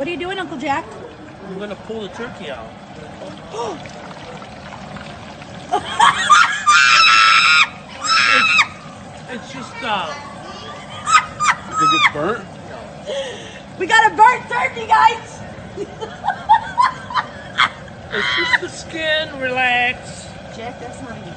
What are you doing, Uncle Jack? I'm gonna pull the turkey out. it's just You think it's burnt? We got a burnt turkey, guys! it's just the skin. Relax. Jack, that's not even